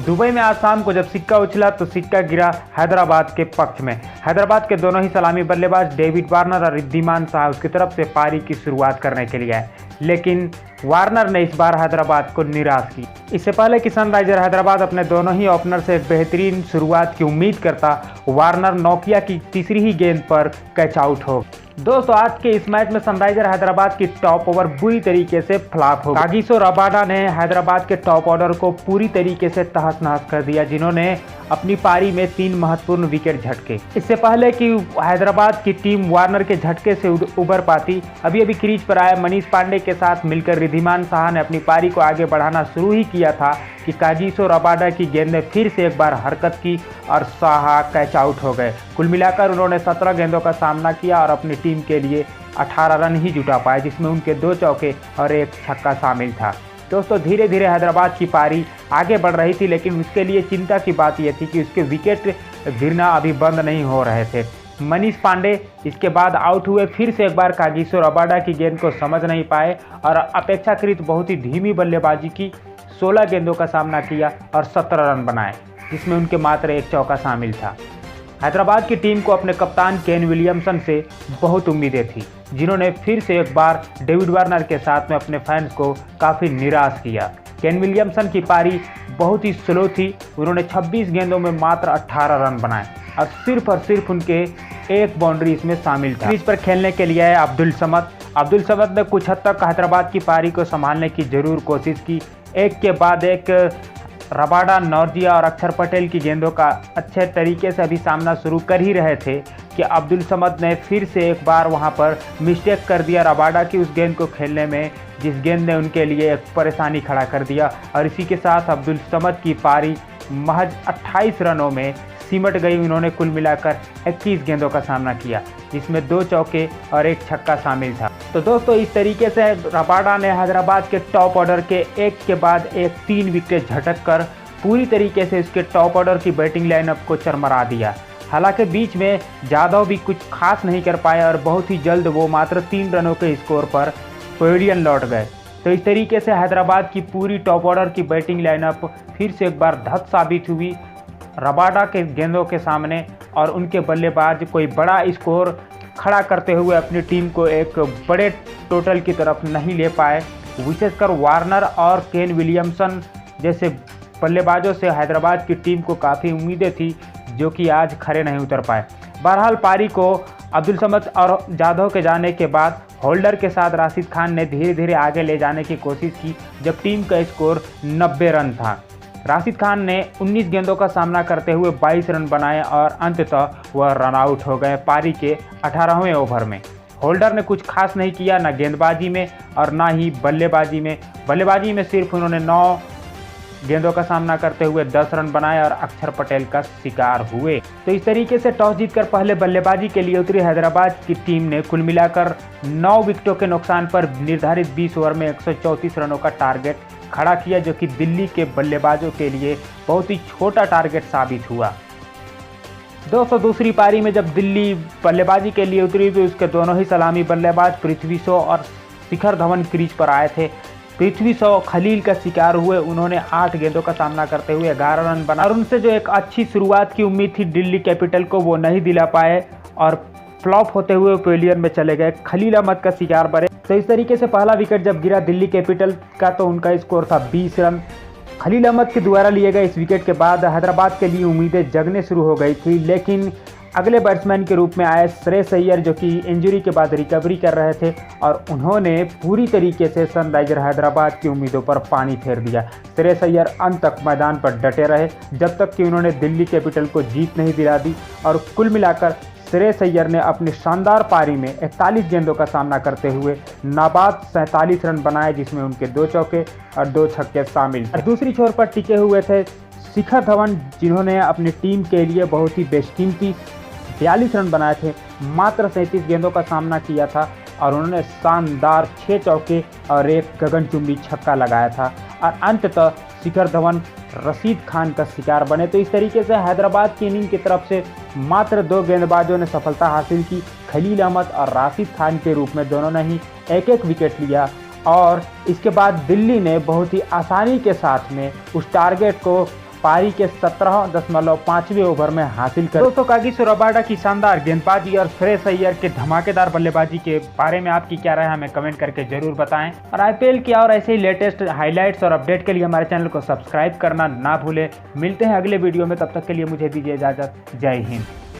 Dubai में आज शाम को जब सिक्का उछला तो सिक्का गिरा हैदराबाद के पक्ष में। हैदराबाद के दोनों ही सलामी बल्लेबाज डेविड वार्नर और रिद्धिमान साहा उसकी तरफ से पारी की शुरुआत करने के लिए आए, लेकिन वार्नर ने इस बार हैदराबाद को निराश की। इससे पहले कि सनराइजर हैदराबाद अपने दोनों ही ओपनर से एक बेहतरीन शुरुआत की उम्मीद करता, वार्नर नोकिया की तीसरी ही गेंद पर कैच आउट हो। दोस्तों, आज के इस मैच में सनराइजर हैदराबाद की टॉप ओवर बुरी तरीके से फ्लॉप हो गई। कागिसो रबाडा ने हैदराबाद के टॉप ऑर्डर को पूरी तरीके से तहस नहस कर दिया, जिन्होंने अपनी पारी में 3 महत्वपूर्ण विकेट झटके। इससे पहले कि हैदराबाद की टीम वार्नर के झटके से उबर पाती, अभी क्रीज पर आए मनीष पांडे के साथ मिलकर रिद्धिमान साहा ने अपनी पारी को आगे बढ़ाना शुरू ही किया था कि कागिसो रबाडा की गेंद ने फिर से एक बार हरकत की और साहा कैच आउट हो गए। कुल मिलाकर उन्होंने 17 गेंदों का सामना किया और अपनी टीम के लिए 18 रन ही जुटा पाए, जिसमें उनके 2 चौके और 1 छक्का शामिल था। दोस्तों, धीरे धीरे हैदराबाद की पारी आगे बढ़ रही थी, लेकिन उसके लिए चिंता की बात यह थी कि उसके विकेट गिरना अभी बंद नहीं हो रहे थे। मनीष पांडे इसके बाद आउट हुए, फिर से एक बार कागिसो रबाडा की गेंद को समझ नहीं पाए और अपेक्षाकृत बहुत ही धीमी बल्लेबाजी की 16 गेंदों का सामना किया और 17 रन बनाए, जिसमें उनके मात्र 1 चौका शामिल था। हैदराबाद की टीम को अपने कप्तान केन विलियमसन से बहुत उम्मीदें थी, जिन्होंने फिर से एक बार डेविड वार्नर के साथ में अपने फैंस को काफ़ी निराश किया। केन विलियमसन की पारी बहुत ही स्लो थी, उन्होंने 26 गेंदों में मात्र 18 रन बनाए और सिर्फ उनके 1 बाउंड्री इसमें शामिल था। क्रीज पर खेलने के लिए आए अब्दुल समद ने कुछ हद तक हैदराबाद की पारी को संभालने की जरूर कोशिश की। एक के बाद एक रबाडा, नौर्जिया और अक्षर पटेल की गेंदों का अच्छे तरीके से अभी सामना शुरू कर ही रहे थे कि अब्दुल समद ने फिर से एक बार वहां पर मिस्टेक कर दिया रबाडा की उस गेंद को खेलने में, जिस गेंद ने उनके लिए एक परेशानी खड़ा कर दिया और इसी के साथ अब्दुल समद की पारी महज 28 रनों में सिमट गई। उन्होंने कुल मिलाकर 21 गेंदों का सामना किया, जिसमें 2 चौके और 1 छक्का शामिल था। तो दोस्तों, इस तरीके से रबाडा ने हैदराबाद के टॉप ऑर्डर के एक के बाद एक 3 विकेट झटक कर पूरी तरीके से उसके टॉप ऑर्डर की बैटिंग लाइनअप को चरमरा दिया। हालांकि बीच में जाधव भी कुछ खास नहीं कर पाए और बहुत ही जल्द वो मात्र 3 रनों के स्कोर पर पेविलियन लौट गए। तो इस तरीके से हैदराबाद की पूरी टॉप ऑर्डर की बैटिंग लाइनअप फिर से एक बार धत साबित हुई रबाडा के गेंदों के सामने और उनके बल्लेबाज कोई बड़ा स्कोर खड़ा करते हुए अपनी टीम को एक बड़े टोटल की तरफ नहीं ले पाए। विशेषकर वार्नर और केन विलियमसन जैसे बल्लेबाजों से हैदराबाद की टीम को काफ़ी उम्मीदें थी, जो कि आज खरे नहीं उतर पाए। बहरहाल पारी को अब्दुल समद और जाधव के जाने के बाद होल्डर के साथ राशिद खान ने धीरे धीरे आगे ले जाने की कोशिश की, जब टीम का स्कोर 90 रन था। राशिद खान ने 19 गेंदों का सामना करते हुए 22 रन बनाए और अंततः वह रन आउट हो गए पारी के 18वें ओवर में। होल्डर ने कुछ खास नहीं किया, न गेंदबाजी में और ना ही बल्लेबाजी में। बल्लेबाजी में सिर्फ उन्होंने 9 गेंदों का सामना करते हुए 10 रन बनाए और अक्षर पटेल का शिकार हुए। तो इस तरीके से टॉस जीतकर पहले बल्लेबाजी के लिए उतरी हैदराबाद की टीम ने कुल मिलाकर 9 विकेटों के नुकसान पर निर्धारित 20 ओवर में 134 रनों का टारगेट खड़ा किया, जो कि दिल्ली के बल्लेबाजों के लिए बहुत ही छोटा टारगेट साबित हुआ। दोस्तों, दूसरी पारी में जब दिल्ली बल्लेबाजी के लिए उतरी तो उसके दोनों ही सलामी बल्लेबाज पृथ्वी शॉ और शिखर धवन क्रीज पर आए थे। पृथ्वी शॉ खलील का शिकार हुए, उन्होंने 8 गेंदों का सामना करते हुए 11 रन बनाए और उनसे जो एक अच्छी शुरुआत की उम्मीद थी दिल्ली कैपिटल को, वो नहीं दिला पाए और फ्लॉप होते हुए पेविलियन में चले गए। खलील अहमद का शिकार बने। तो इस तरीके से पहला विकेट जब गिरा दिल्ली कैपिटल का तो उनका स्कोर था 20 रन। खलील अहमद के द्वारा लिए गए इस विकेट के बाद हैदराबाद के लिए उम्मीदें जगने शुरू हो गई थी, लेकिन अगले बैट्समैन के रूप में आए श्रेयस अय्यर, जो कि इंजरी के बाद रिकवरी कर रहे थे और उन्होंने पूरी तरीके से सनराइजर हैदराबाद की उम्मीदों पर पानी फेर दिया। श्रेयस अय्यर अंत तक मैदान पर डटे रहे, जब तक कि उन्होंने दिल्ली कैपिटल को जीत नहीं दिला दी और कुल मिलाकर श्रेयस अय्यर ने अपनी शानदार पारी में 41 गेंदों का सामना करते हुए नाबाद 47 रन बनाए, जिसमें उनके 2 चौके और 2 छक्के शामिल थे। दूसरी छोर पर टिके हुए थे शिखर धवन, जिन्होंने अपनी टीम के लिए बहुत ही बेशकीमती 42 रन बनाए थे। मात्र 37 गेंदों का सामना किया था और उन्होंने शानदार 6 चौके और 1 गगनचुंबी छक्का लगाया था और अंततः शिखर धवन रशीद खान का शिकार बने। तो इस तरीके से हैदराबाद की इनिंग की तरफ से मात्र 2 गेंदबाजों ने सफलता हासिल की। खलील अहमद और राशिद खान के रूप में दोनों ने ही 1-1 विकेट लिया और इसके बाद दिल्ली ने बहुत ही आसानी के साथ में उस टारगेट को पारी के 17.5वें ओवर में हासिल कर। दोस्तों कागिसो रबाडा की शानदार गेंदबाजी और श्रेयस अय्यर के धमाकेदार बल्लेबाजी के बारे में आपकी क्या राय है हमें कमेंट करके जरूर बताएं। और आईपीएल की और ऐसे ही लेटेस्ट हाइलाइट्स और अपडेट के लिए हमारे चैनल को सब्सक्राइब करना ना भूलें। मिलते हैं अगले वीडियो में, तब तक के लिए मुझे दीजिए इजाजत। जय हिंद।